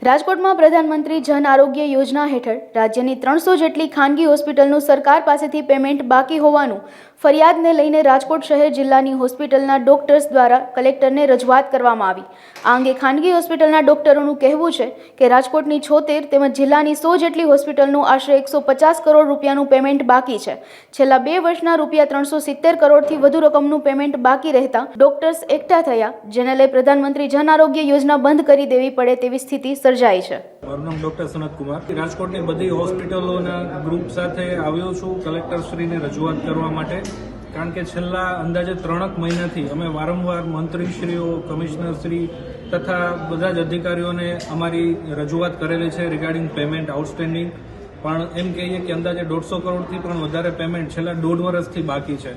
રાજકોટમાં પ્રધાનમંત્રી જન આરોગ્ય યોજના હેઠળ રાજ્યની 300 જેટલી ખાનગી હોસ્પિટલનું સરકાર પાસેથી પેમેન્ટ બાકી હોવાનું ફરિયાદને લઈને રાજકોટ શહેર જિલ્લાની હોસ્પિટલના ડોક્ટર્સ દ્વારા કલેક્ટરને રજૂઆત કરવામાં આવી। આ અંગે ખાનગી હોસ્પિટલના ડોક્ટરોનું કહેવું છે કે રાજકોટની 76 તેમજ જિલ્લાની 100 જેટલી હોસ્પિટલનું આશરે 150 કરોડ રૂપિયાનું પેમેન્ટ બાકી છે। છેલ્લા 2 વર્ષના રૂપિયા 370 કરોડથી વધુ રકમનું પેમેન્ટ બાકી રહેતા ડોક્ટર્સ એકઠા થયા, જેને લઈ પ્રધાનમંત્રી જન આરોગ્ય યોજના બંધ કરી દેવી પડે તેવી સ્થિતિ સર્જાઈ છે। મારું નામ ડોક્ટર સનત કુમાર, રાજકોટની બધી હોસ્પિટલોના ગ્રુપ સાથે આવ્યો છું કલેક્ટરશ્રીને રજૂઆત કરવા માટે, કારણ કે છેલ્લા અંદાજે 3 મહિનાથી અમે વારંવાર મંત્રીશ્રીઓ, કમિશનરશ્રી તથા બધા જ અધિકારીઓને અમારી રજૂઆત કરેલી છે રિગાર્ડિંગ પેમેન્ટ આઉટસ્ટેન્ડિંગ। પણ એમ કહીએ કે અંદાજે 150 કરોડથી પણ વધારે પેમેન્ટ છેલ્લા 1.5 વર્ષથી બાકી છે।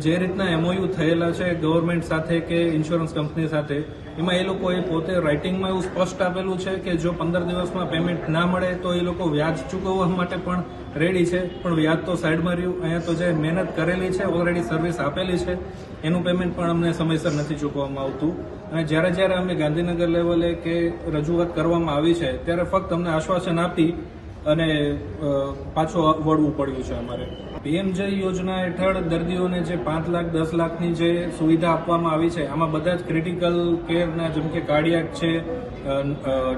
જે રીતના MOU થયેલા છે ગવર્મેન્ટ સાથે કે ઇન્સ્યોરન્સ કંપની સાથે, એમાં એ લોકોએ પોતે રાઇટિંગમાં એવું સ્પષ્ટ આપેલું છે કે જો 15 દિવસમાં પેમેન્ટ ના મળે તો એ લોકો વ્યાજ ચૂકવવા માટે પણ રેડી છે, પણ વ્યાજ તો સાઈડમાં રહ્યું। અહીંયા તો જે મહેનત કરેલી છે, ઓલરેડી સર્વિસ આપેલી છે, એનું પેમેન્ટ પણ અમને સમયસર નથી ચૂકવવામાં આવતું। અને જ્યારે અમે ગાંધીનગર લેવલે કે રજૂઆત કરવામાં આવી છે ત્યારે ફક્ત અમને આશ્વાસન આપી અને પાછું વળવું પડ્યું છે અમારે। PMJ યોજના હેઠળ દર્દીઓને જે 5 લાખ 10 લાખની જે સુવિધા આપવામાં આવી છે, આમાં બધા જ ક્રિટિકલ કેરના જેમ કે કાર્ડિયાક છે,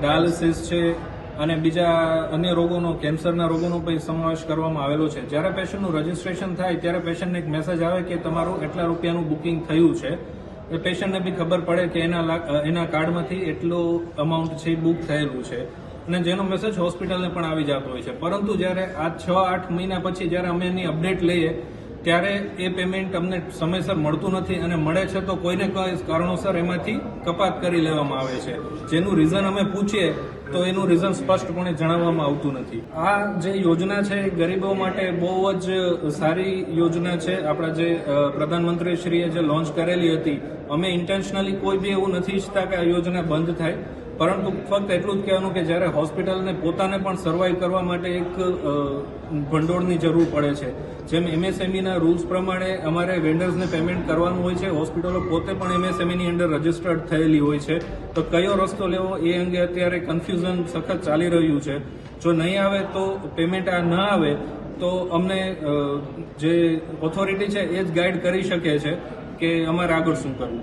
ડાયાલિસિસ છે અને બીજા અન્ય રોગોનો, કેન્સરના રોગોનો પણ સમાવેશ કરવામાં આવેલો છે। જ્યારે પેશન્ટનું રજીસ્ટ્રેશન થાય ત્યારે પેશન્ટને એક મેસેજ આવે કે તમારું એટલા રૂપિયાનું બુકિંગ થયું છે, એ પેશન્ટને બી ખબર પડે કે એના કાર્ડમાંથી એટલો અમાઉન્ટ છે બુક થયેલું છે અને જેનો મેસેજ હોસ્પિટલને પણ આવી જતો હોય છે। પરંતુ જ્યારે આ 6-8 મહિના પછી જ્યારે અમે એની અપડેટ લઈએ ત્યારે એ પેમેન્ટ અમને સમયસર મળતું નથી અને મળે છે તો કોઈને કોઈ કારણોસર એમાંથી કપાત કરી લેવામાં આવે છે, જેનું રીઝન અમે પૂછીએ તો એનું રીઝન સ્પષ્ટપણે જણાવવામાં આવતું નથી। આ જે યોજના છે ગરીબો માટે બહુ જ સારી યોજના છે। આપણા જે પ્રધાનમંત્રીશ્રીએ જે લોન્ચ કરેલી હતી, અમે ઇન્ટેન્શનલી કોઈ બી એવું નથી ઈચ્છતા કે આ યોજના બંધ થાય, પરંતુ ફક્ત એટલું જ કહેવાનું કે જ્યારે હોસ્પિટલને પોતાને પણ સર્વાઈવ કરવા માટે એક ભંડોળની જરૂર પડે છે। જેમ MSMEના રૂલ્સ પ્રમાણે અમારે વેન્ડર્સને પેમેન્ટ કરવાનું હોય છે, હોસ્પિટલો પોતે પણ MSMEની અંડર રજીસ્ટર્ડ થયેલી હોય છે, તો કયો રસ્તો લેવો એ અંગે અત્યારે કન્ફ્યુઝન સખત ચાલી રહ્યું છે। જો નહીં આવે તો પેમેન્ટ આ ન આવે તો અમને જે ઓથોરિટી છે એ જ ગાઈડ કરી શકે છે કે અમારે આગળ શું કરવું।